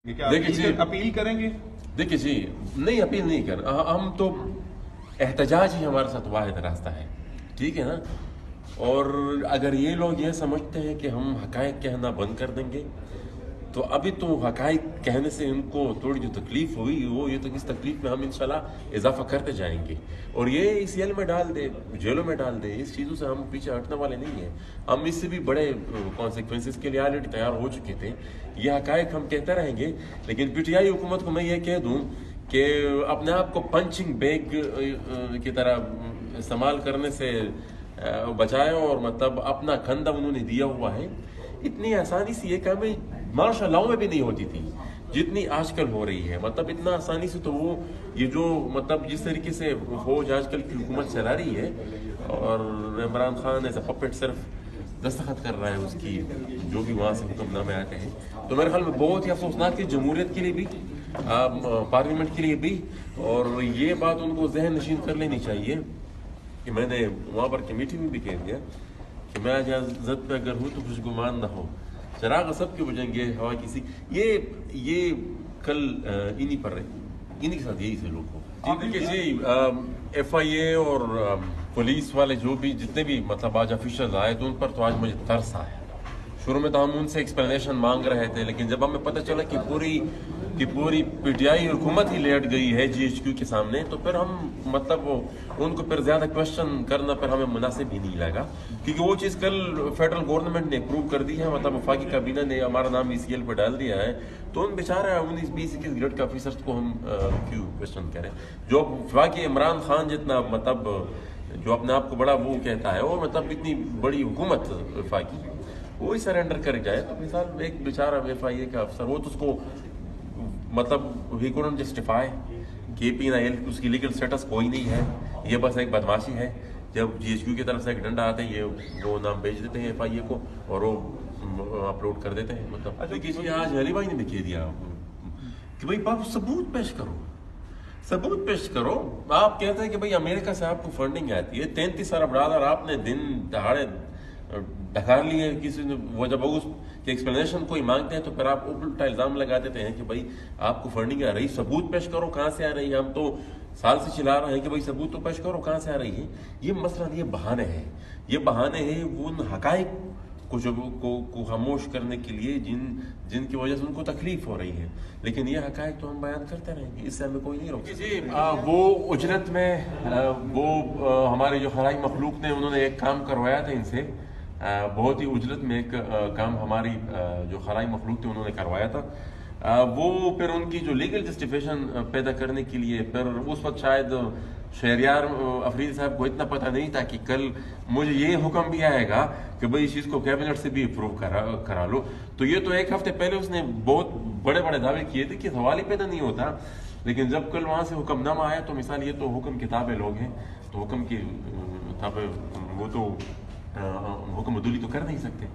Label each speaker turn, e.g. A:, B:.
A: देखिए जी,
B: अपील करेंगे?
A: देखिए जी, नहीं अपील नहीं कर, हम तो एहतजाज ही हमारे साथ वाहिद रास्ता है, ठीक है ना। और अगर ये लोग ये समझते हैं कि हम हकायक कहना बंद कर देंगे, तो अभी तो हकायक कहने से इनको थोड़ी जो तकलीफ हुई वो ये तो इस तकलीफ में हम इंशाल्लाह इजाफा करते जाएंगे और ये इस जेल में डाल दे, जेलों में डाल दे, इस चीज़ों से हम पीछे हटने वाले नहीं हैं। हम इससे भी बड़े कॉन्सिक्वेंसेस के लिए ऑलरेडी तैयार हो चुके थे। ये हकायक हम कहते रहेंगे, लेकिन पीटीआई हुकूमत को मैं ये कह दूँ कि अपने आप को पंचिंग बैग की तरह इस्तेमाल करने से बचाएं और मतलब अपना खंदा उन्होंने दिया हुआ है। इतनी आसानी से ये काम माशाल्लाह में भी नहीं होती थी जितनी आजकल हो रही है। मतलब इतना आसानी से तो वो ये जो मतलब जिस तरीके से फौज आजकल की हुकूमत चला रही है और इमरान खान ऐसा पपेट सिर्फ दस्तखत कर रहा है उसकी जो भी वहाँ से हुक्मनामे आते हैं, तो मेरे ख्याल में बहुत ही अफसोसनाक है जमहूरियत के लिए भी, पार्लियामेंट के लिए भी। और ये बात उनको जहन नशीन कर लेनी चाहिए कि मैंने वहाँ पर कमेटी में भी कह दिया कि मैं इजाजत पे अगर हूँ तो खुशगुमान ना हो, चराग सब के बुझेंगे हवा किसी। ये कल इन्हीं पर इन्हीं के साथ यही से लोग हो। देखिए जी, FIA और पुलिस वाले जो भी जितने भी मतलब आज ऑफिशियल आए तो उन पर तो आज मुझे तरस आया। शुरू में तो हम उनसे एक्सप्लेनेशन मांग रहे थे, लेकिन जब हमें पता चला कि पूरी पीटीआई हुकूमत ही लेट गई है GHQ के सामने, तो फिर हम मतलब उनको फिर ज़्यादा क्वेश्चन करना फिर हमें मुनासिब ही नहीं लगा, क्योंकि वो चीज़ कल फेडरल गवर्नमेंट ने अप्रूव कर दी है। मतलब वफाकी काबीना ने हमारा नाम ECL पर डाल दिया है, तो उन बेचारा 19-20-21 ग्रेड के ऑफिसर्स को हम क्यों क्वेश्चन करें। जो वफाकी इमरान खान जितना मतलब जो अपने आप को बड़ा वो कहता है, वो मतलब इतनी बड़ी हुकूमत वफाकी वो ही सरेंडर कर जाए, तो मिसाल एक बेचारा FIA का अफसर वो तो उसको मतलब ही कुडंट जस्टिफाई KPNIL उसकी लीगल स्टेटस कोई नहीं है, ये बस एक बदमाशी है। जब GHQ की तरफ से एक डंडा आता है, ये वो नाम भेज देते हैं FIA को और वो अपलोड कर देते हैं। मतलब देखिए आज अली भाई ने भी कह दिया कि भाई आप सबूत पेश करो, सबूत पेश करो। आप कहते हैं कि भाई अमेरिका से आपको फंडिंग आती है, 33 अरब डॉलर आपने दिन दहाड़े ढका लिए किसी ने, वो जब उस एक्सप्लेनेशन कोई मांगते हैं तो फिर आप उल्टा इल्ज़ाम लगा देते हैं कि भाई आपको फंडिंग आ रही, सबूत पेश करो कहाँ से आ रही है। हम तो साल से चिल्ला रहे हैं कि भाई सबूत तो पेश करो कहाँ से आ रही है। ये मसला नहीं, ये बहाने हैं, ये बहाने हैं उन हकायक को खामोश करने के लिए जिनकी वजह से उनको तकलीफ हो रही है। लेकिन ये हकायक तो हम बयान करते रहेंगे, इससे हमें कोई नहीं रोक जी। वो उजरत में वो हमारे जो खलाई मखलूक ने उन्होंने एक काम करवाया था इनसे, बहुत ही उजरत में एक काम हमारी जो खलाई मखलूक थे उन्होंने करवाया था। वो फिर उनकी जो लीगल जस्टिफिकेशन पैदा करने के लिए फिर उस वक्त शायद शहरियार अफरीदी साहब को इतना पता नहीं था कि कल मुझे ये हुक्म भी आएगा कि भाई इस चीज़ को कैबिनेट से भी अप्रूव करा लो। तो ये तो एक हफ्ते पहले उसने बहुत बड़े बड़े दावे किए थे कि सवाल ही पैदा नहीं होता, लेकिन जब कल वहाँ से हुक्मनामा आया तो मिसाल ये तो हुक्म किताबे लोग हैं, तो हुक्म की किताबें वो तो हुक्म अदूली तो कर नहीं सकते।